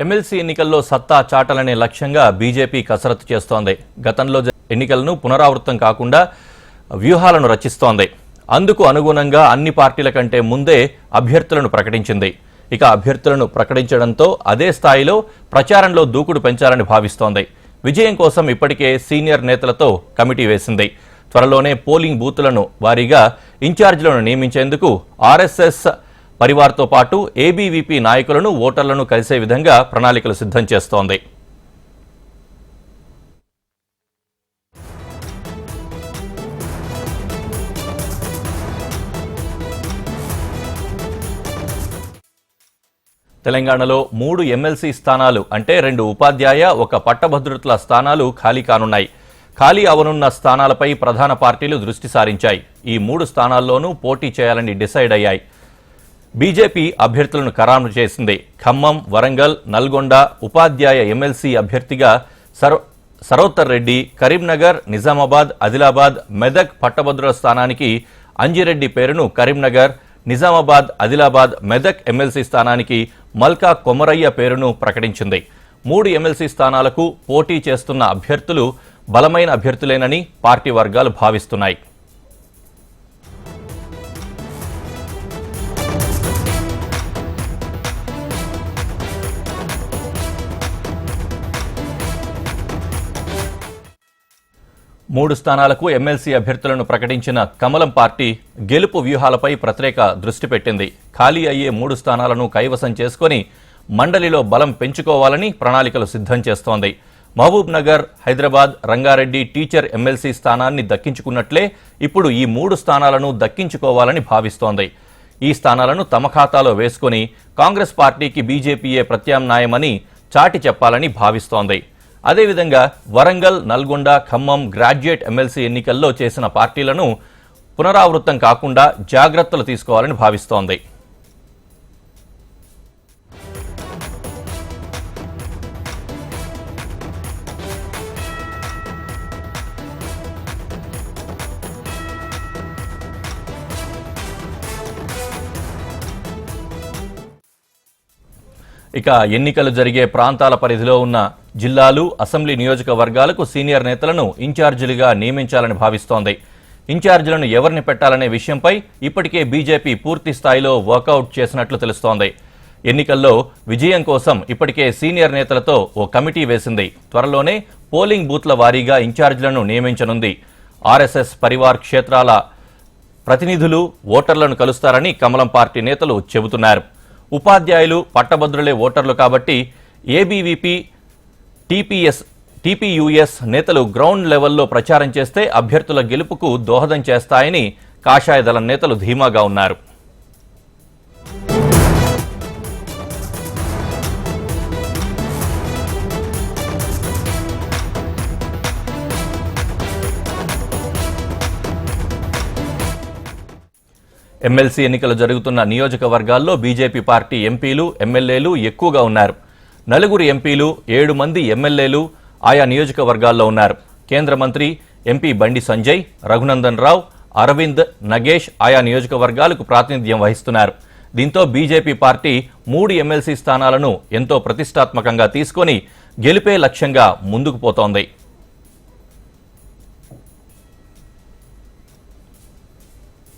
MLC ఎన్నికల్లో సత్తా చాటాలనే లక్ష్యంగా బీజేపీ కసరత్తు చేస్తోంది. గతంలో ఎన్నికలను పునరావృతం కాకుండా వ్యూహాలను రచిస్తోంది. అందుకు అనుగుణంగా అన్ని పార్టీల కంటే ముందే అభ్యర్థులను ప్రకటించింది. ఇక అభ్యర్థులను ప్రకటించడంతో అదే స్థాయిలో ప్రచారంలో దూకుడు పెంచాలని భావిస్తోంది. విజయం కోసం ఇప్పటికే సీనియర్ నేతలతో కమిటీ వేసింది. త్వరలోనే పోలింగ్ బూతులను వారీగా ఇన్ఛార్జీలను నియమించేందుకు ఆర్ఎస్ఎస్ పరివార్తో పాటు ఏబీవీపీ నాయకులను ఓటర్లను కలిసే విధంగా ప్రణాళికలు సిద్ధం చేస్తోంది. తెలంగాణలో 3 ఎమ్మెల్సీ స్థానాలు అంటే 2 ఉపాధ్యాయ 1 పట్టభద్రుల స్థానాలు ఖాళీ కానున్నాయి. ఖాళీ అవనున్న స్థానాలపై ప్రధాన పార్టీలు దృష్టి సారించాయి. ఈ 3 స్థానాల్లోనూ పోటీ చేయాలని డిసైడ్ అయ్యాయి. బీజేపీ అభ్యర్థులను ఖరారు చేసింది. ఖమ్మం, వరంగల్, నల్గొండ ఉపాధ్యాయ ఎమ్మెల్సీ అభ్యర్థిగా సరోత్తర్ రెడ్డి, కరీంనగర్, నిజామాబాద్, ఆదిలాబాద్, మెదక్ పట్టభద్రుల స్థానానికి అంజిరెడ్డి పేరును కరీంనగర్, నిజామాబాద్, ఆదిలాబాద్, మెదక్ ఎమ్మెల్సీ స్థానానికి మల్కా కొమరయ్య పేరును ప్రకటించింది. 3 ఎమ్మెల్సీ స్థానాలకు పోటీ చేస్తున్న అభ్యర్థులు బలమైన అభ్యర్థులేనని పార్టీ వర్గాలు భావిస్తున్నాయి. మూడు స్థానాలకు ఎమ్మెల్సీ అభ్యర్థులను ప్రకటించిన కమలం పార్టీ గెలుపు వ్యూహాలపై ప్రత్యేక దృష్టి పెట్టింది. ఖాళీ అయ్యే 3 స్థానాలను కైవసం చేసుకుని మండలిలో బలం పెంచుకోవాలని ప్రణాళికలు సిద్ధం చేస్తోంది. మహబూబ్ నగర్, హైదరాబాద్, రంగారెడ్డి టీచర్ ఎమ్మెల్సీ స్థానాన్ని దక్కించుకున్నట్లే ఇప్పుడు ఈ 3 స్థానాలను దక్కించుకోవాలని భావిస్తోంది. ఈ స్థానాలను తమ ఖాతాలో వేసుకుని కాంగ్రెస్ పార్టీకి బీజేపీయే ప్రత్యామ్నాయమని చాటి చెప్పాలని భావిస్తోంది. అదేవిధంగా వరంగల్, నల్గొండ, ఖమ్మం గ్రాడ్యుయేట్ ఎమ్మెల్సీ ఎన్నికల్లో చేసిన పార్టీలను పునరావృతం కాకుండా జాగ్రత్తలు తీసుకోవాలని భావిస్తోంది. ఇక ఎన్నికలు జరిగే ప్రాంతాల పరిధిలో ఉన్న జిల్లాలు, అసెంబ్లీ నియోజకవర్గాలకు సీనియర్ నేతలను ఇన్ఛార్జీలుగా నియమించాలని భావిస్తోంది. ఇన్ఛార్జీలను ఎవరిని పెట్టాలనే విషయంపై ఇప్పటికే బీజేపీ పూర్తి స్థాయిలో వర్కౌట్ చేసినట్లు తెలుస్తోంది. ఎన్నికల్లో విజయం కోసం ఇప్పటికే సీనియర్ నేతలతో ఓ కమిటీ వేసింది. త్వరలోనే పోలింగ్ బూత్ల వారీగా ఇన్ఛార్జీలను నియమించనుంది. ఆర్ఎస్ఎస్ పరివార్ క్షేత్రాల ప్రతినిధులు ఓటర్లను కలుస్తారని కమలం పార్టీ నేతలు చెబుతున్నారు. ఉపాధ్యాయులు, పట్టభద్రులే ఓటర్లు కాబట్టి ఏబీవీపీ, టీపీయూఎస్ నేతలు గ్రౌండ్ లెవెల్లో ప్రచారం చేస్తే అభ్యర్థుల గెలుపుకు దోహదం చేస్తాయని కాషాయ దళం నేతలు ధీమాగా ఉన్నారు. ఎమ్మెల్సీ ఎన్నికలు జరుగుతున్న నియోజకవర్గాల్లో బీజేపీ పార్టీ ఎంపీలు, ఎమ్మెల్యేలు ఎక్కువగా ఉన్నారు. 4 ఎంపీలు, 7 మంది ఎమ్మెల్యేలు ఆయా నియోజకవర్గాల్లో ఉన్నారు. కేంద్ర మంత్రి ఎంపీ బండి సంజయ్, రఘునందన్ రావు, అరవింద్, నగేష్ ఆయా నియోజకవర్గాలకు ప్రాతినిధ్యం వహిస్తున్నారు. దీంతో బీజేపీ పార్టీ 3 ఎమ్మెల్సీ స్థానాలను ఎంతో ప్రతిష్టాత్మకంగా తీసుకొని గెలిపే లక్ష్యంగా ముందుకు పోతోంది.